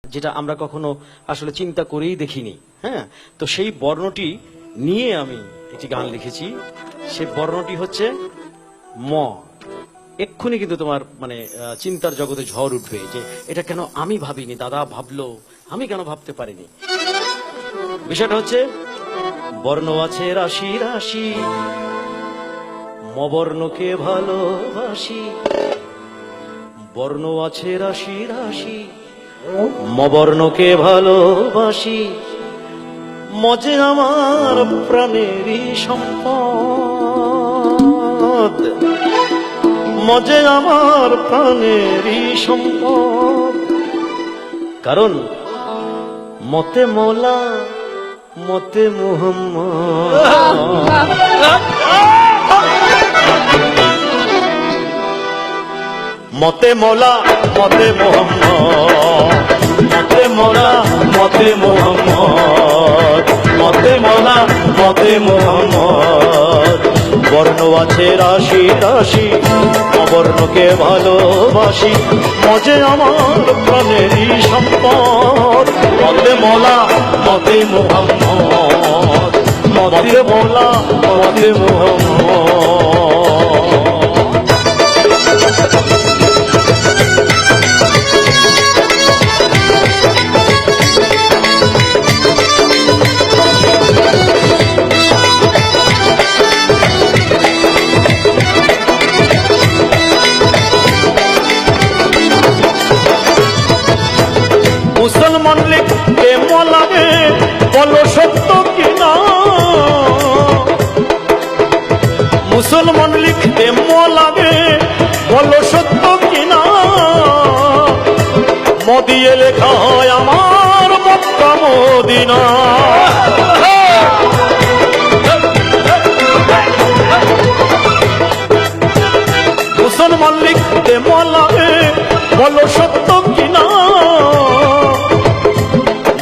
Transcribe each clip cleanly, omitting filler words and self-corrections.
যেটা আমরা কখনো আসলে চিন্তা করেই দেখিনি। হ্যাঁ, তো সেই বর্ণটি নিয়ে আমি একটি গান লিখেছি। সেই বর্ণটি হচ্ছে ম। এক্ষুনি কিন্তু তোমার মানে চিন্তার জগতে ঝড় উঠবে যে এটা কেন আমি ভাবিনি, দাদা ভাবলো, আমি কেন ভাবতে পারিনি। বিষয়টা হচ্ছে বর্ণ আছে রাশি রাশি, মবর্ণকে ভালোবাসি। বর্ণ আছে রাশি রাশি, মবর্ণকে ভালোবাসি। মজে আমার প্রাণেরই সম্পদ, মজে আমার প্রাণেরই সম্পদ। কারণ মতে মৌলা মতে মুহাম্মদ। মতে মৌলা মতে মুহাম্মদ, মতে মৌলা মতে মুহাম্মদ, মতে মৌলা মতে মুহাম্মদ। বর্ণ আছে রাশি রাশি, অবর্ণকে ভালোবাসি। মজে আমার প্রাণেরই সম্পদ। মতে মৌলা মতে মুহাম্মদ, মতে মৌলা মতে মুহাম্মদ। মুসলমান লিখতে মলাবে, বলো সত্য কিনা। মুসলমান লিখতে মলাবে, বলো সত্য কিনা। মদিয়ে লেখা হয় আমার মক্কা মদিনা। মুসলমান লিখতে মলাবে, বলো সত্য কিনা।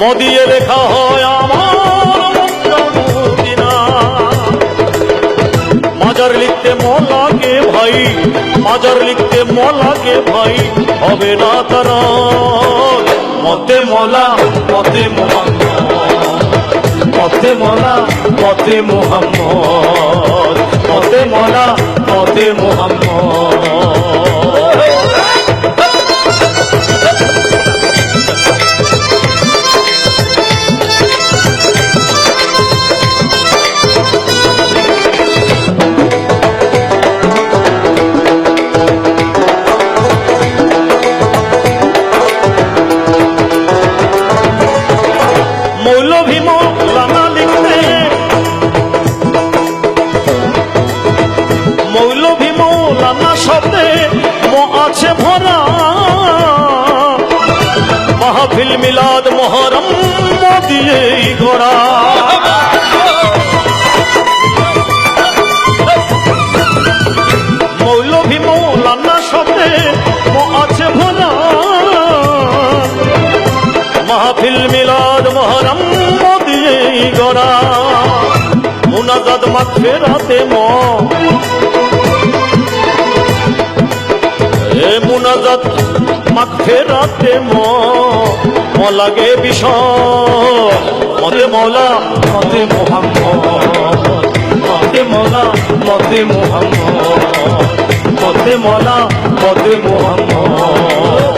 মদিয়ে লেখা হয় আমার মক্কা মদিনা। মাজার লিখতে মলাকে ভাই, মাজার লিখতে মলাকে ভাই, হবে না তারা। মতে মলা মতে মুহাম্মদ, মতে মলা মতে মুহাম্মদ, মতে মলা মতে মুহাম্মদ। মৌলভী মৌলানা লিখতে, মৌলভী মৌলানা শব্দে ম আছে ভরা। মাহফিল মিলাদ মহরম দিয়েই গড়া। মৌলভী মৌলানা শব্দে ম আছে ভরা। মাহফিল মিলাদ মহরম দিয়েই গড়া। মুনাজাত মাগফিরাতে ম, এ মুনাজাত মাগফিরাতে ম লাগে বিষয়। মতে মৌলা মতে মুহাম্মদ, মতে মৌলা মতে মুহাম্মদ, মতে মৌলা মতে মুহাম্মদ।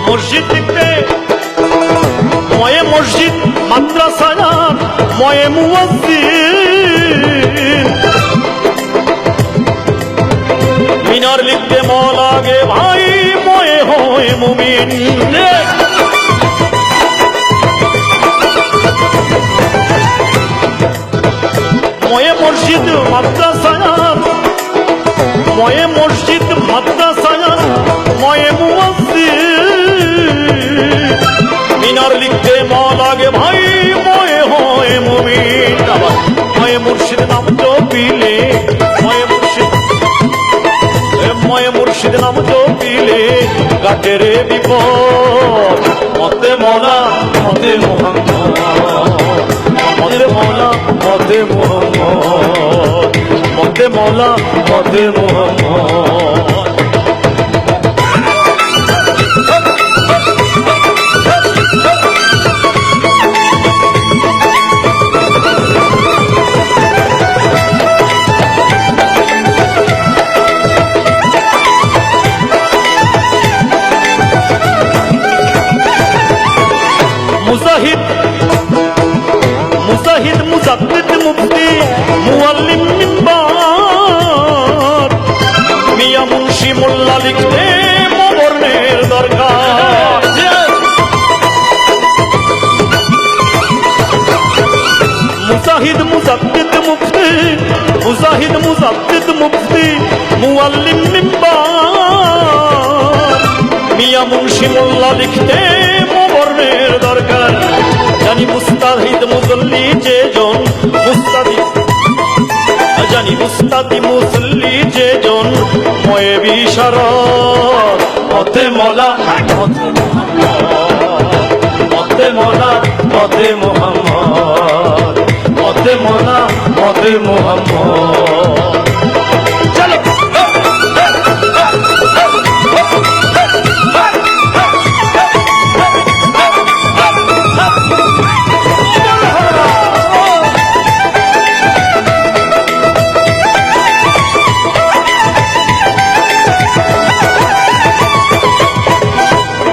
মসজিদ লিখতে ময়ে মসজিদ, মাদ্রাসায়ান ময়ে মুয়াজ্জিন। মিনার লিখতে ম লাগে ভাই, ময়ে হয় মুমিন। ময়ে মসজিদ মাদ্রাসায়ান, ময়ে মসজিদ মাদ্রাসায়ান ময়ে মুয়াজ্জিন। মিনার লিখতে ম লাগে ভাই, ময়ে হয় মুমিন। ময়ে মুর্শিদ নাম জপিলে, ময়ে মুর্শিদ মুর্শিদ নাম জপিলে কাটে রে বিপদ। মতে মৌলা মতে মোহাম্মদ, মতে মৌলা মতে মোহাম্মদ, মতে মৌলা মতে মোহাম্মদ। মুজাহিদ মুজাহিদ মুজাদ্দিদ মুফতি মুআল্লিম মিম্বার, মিয়া মুন্সি মোল্লা লিখতে মোবর্ণের দরকার। মুজাহিদ মুজাদ্দিদ মুফতি, মুজাহিদ মুজাদ্দিদ মুফতি মুআল্লিম মিম্বার, মিয়া মুন্সি মোল্লা লিখতে মোবর্ণের দরকার। জানি মুস্তাহিদ মুসল্লি যে জন, মুস্তাহিদ জানি মুস্তাদি মুসল্লি যে জন ময়ে বিশারত। মতে মৌলা মতে মৌলা মতে মোহাম্মদ, মতে মৌলা মতে মোহাম্মদ। চলো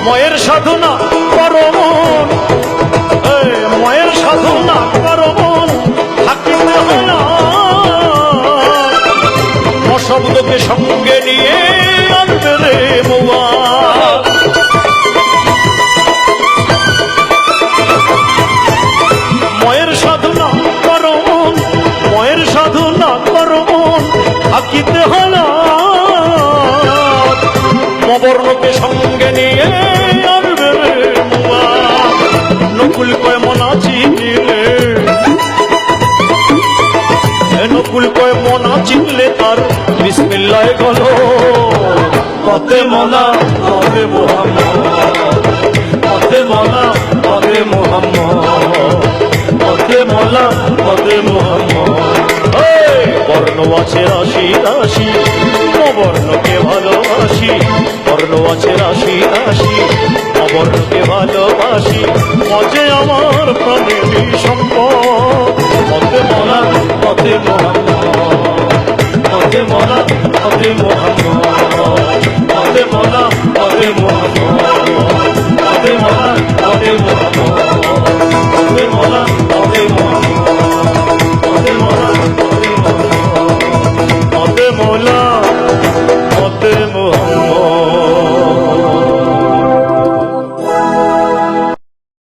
ময়ের সাধনা করো মন, ময়ের সাধনা করো মন, থাকিতে হয় না শব্দকে সঙ্গে নিয়ে আনবে রে মৌয়া। ময়ের সাধনা করো মন, ময়ের সাধনা করো মন, থাকিতে হয় না মবর্ণকে সঙ্গে নিয়ে আনবে রে মৌয়া। নকুল কয় মনা চিনলে, নকুল কয় মনা চিনলে তার বিসমিল্লাহ গলো। মতে মৌলা মতে মোহাম্মদ, মতে মৌলা মতে মোহাম্মদ, মতে মৌলা মতে মোহাম্মদ। বর্ণ আছে রাশি রাশি, অবর্ণকে ভালোবাসি। বর্ণ আছে রাশি রাশি, অবর্ণকে ভালোবাসি। মজে আমার প্রাণের সম্পদ। মতে মৌলা মতে মোহাম্মদ, মতে মৌলা মতে মোহাম্মদ।